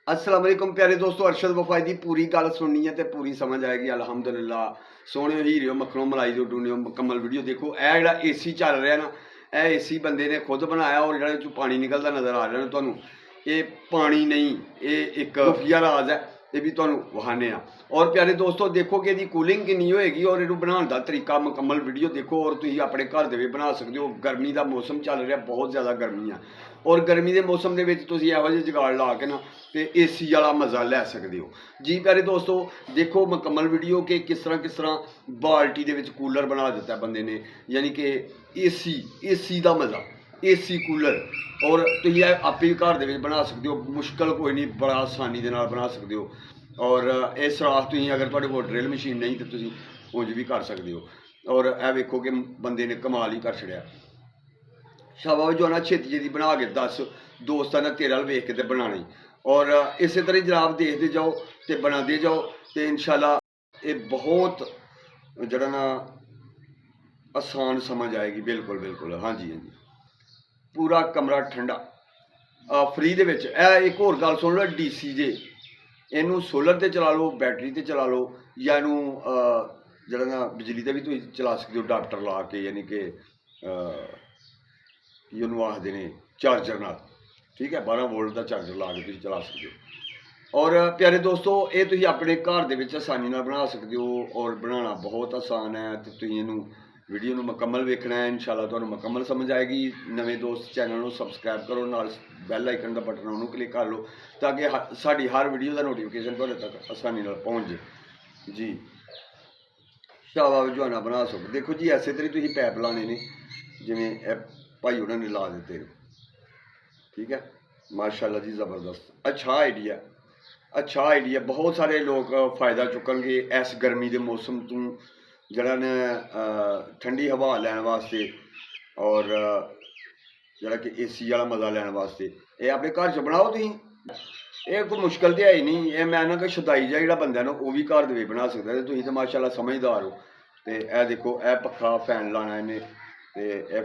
अस्सलाम वालेकुम प्यारे दोस्तों, अरशद वफाई की पूरी गल सुननी है तो पूरी समझ आएगी। अलहमदुलिल्लाह सोने हीरे मक्खनों मलाई जो डूने मुकम्मल वीडियो देखो। यह जो ए सी चल रहा ना, यह ए सी बंदे ने खुद बनाया और जो पानी निकलता नज़र आ रहा है तुहानू, ये पानी नहीं, ये एक खुफिया राज है। ये भी तुहानू वहाने और प्यारे दोस्तों देखो कि इसकी कूलिंग कितनी होएगी और इनू बनाने का तरीका मुकम्मल वीडियो देखो। और तुम अपने घर दे बना सकते हो। गर्मी का मौसम चल रहा, बहुत ज़्यादा गर्मी है और गर्मी के मौसम के यहो ਜਿਹੇ जुगाड़ ला के ना तो ए सी वाला मज़ा लै सकते हो। जी प्यारे दोस्तों देखो मुकम्मल वीडियो कि किस तरह बाल्टी के कूलर बना दिता है बंदे ने, यानी कि ए सी का मज़ा, ए सी कूलर। और तुम आप ही घर के बना सकते हो, मुश्किल कोई नहीं, बड़ा आसानी के बना सकते हो। और ये सराख तुम अगर तुहाडे कोल ड्रिल मशीन नहीं तो तुम उंज भी कर सकते हो। और यह वेखो कि बंदे ने कमाल ही कर छड़िया। शाबाश जो ना छेती छेती बना के दस दोस्तां ने तेरे वाल वेख के बनाने। और इस तरह जनाब देखते जाओ तो बनाते जाओ तो इंशाल्लाह ये बहुत जरा ना आसान समझ आएगी। बिल्कुल बिल्कुल, हाँ जी हाँ जी। पूरा कमरा ठंडा फ्री दे विच। एक होर गल सुन लो, डी सी जे इनू सोलर ते चला लो, बैटरी ते चला लो, या इनू जरा ना बिजली ते भी तुम चला सकते हो अडाप्टर ला के, यानी कि ਉਹਨੂੰ ਆਖਦੇ ਨੇ ਚਾਰਜਰ ਨਾਲ। ठीक है 12 वोल्ट का चार्जर ला के तुम चला सकते हो। और प्यारे दोस्तों ये तुम अपने घर के आसानी बना सकते हो और बनाना बहुत आसान है। तो तुम इनू वीडियो मुकम्मल वेखना है, इंशाल्लाह तुहानू मुकम्मल समझ आएगी। नवे दोस्त चैनल को सबसक्राइब करो, नाल बैल आइकन का बटन उन्होंने क्लिक कर लो ताकि साड़ी हर वीडियो का नोटिफिकेशन तुहाडे तक आसानी पहुँच जाए जी। शाबाश जवाना बना सको। देखो जी इस तरह तुम पैप लाने ने जिमें भाई उन्होंने ला दिते हैं। ठीक है माशाल्लाह जी, ज़बरदस्त अच्छा आइडिया, अच्छा आइडिया। बहुत सारे लोग फ़ायदा चुकणगे इस गर्मी के मौसम तो जरा ने ठंडी हवा लैन वास्ते और जरा कि ए सी वाला मज़ा लैन वास्ते। ये अपने घर च बनाओ तुम, ये कोई मुश्किल तो है ही नहीं। ये मैं ना कि शदाई जो बंदा ना वो भी घर दे बना सकता है। तुम तो माशाल्लाह समझदार हो। तो यह देखो यह पक्खा फैन लाना इन्हें, तो यह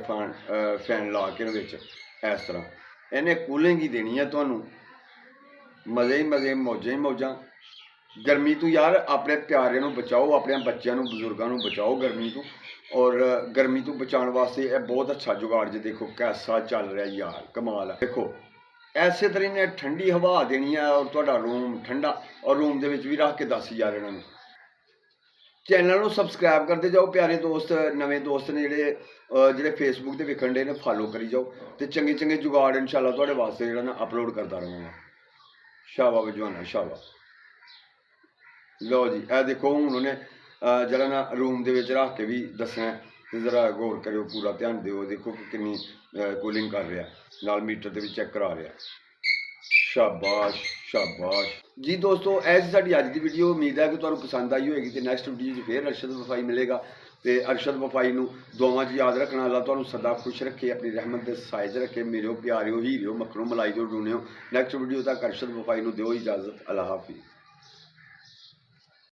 फैन ला के इस तरह इन्हें कूलिंग ही देनी है तुहानू, मज़े ही मज़े, मौजा ही मौजा। गर्मी तो यार अपने प्यारे बचाओ, अपने बच्चों बजुर्गों बचाओ गर्मी तो। और गर्मी तो बचाने वास्ते यह बहुत अच्छा जुगाड़ जो देखो कैसा चल रहा है यार, कमाल है। देखो ऐसे तरह ने ठंडी हवा देनी है और तुहाडा रूम ठंडा, और रूम के भी रख के दस यार इन्होंने। चैनल को सबसक्राइब करते जाओ प्यारे दोस्त, नवे दोस्त ने जोड़े फेसबुक से वेखन डे ने फॉलो करी जाओ। तो चंगे चंगे जुगाड़ इंशाल्लाह तुहाडे वास्ते जो ना अपलोड करता रहूँगा। शाबाश जवाना शाबाश। लो जी ए देखो हूँ उन्होंने जरा ना रूम के रख के भी दसना, तो जरा गौर करो, पूरा ध्यान दो। देखो कि कितनी कूलिंग कर रहा, नाल मीटर से भी चेक करा रहा। शाबाश शाबाश जी दोस्तों, ऐसी साड़ी अज की वीडियो। उम्मीद है कि तुहानू पसंद आई होगी। तो नैक्सट वीडियो फिर अरशद वफाई मिलेगा। तो अरशद वफाई नू दुआवां च याद रखना। अल्लाह तुहानू सदा खुश रखे, अपनी रहमत के साए च रखे। मेरे प्यारे हीरे मक्खनों मलाई जो डूने। नैक्सट वीडियो तक अरशद वफाई नू दो इजाजत। अल्लाह हाफिज़।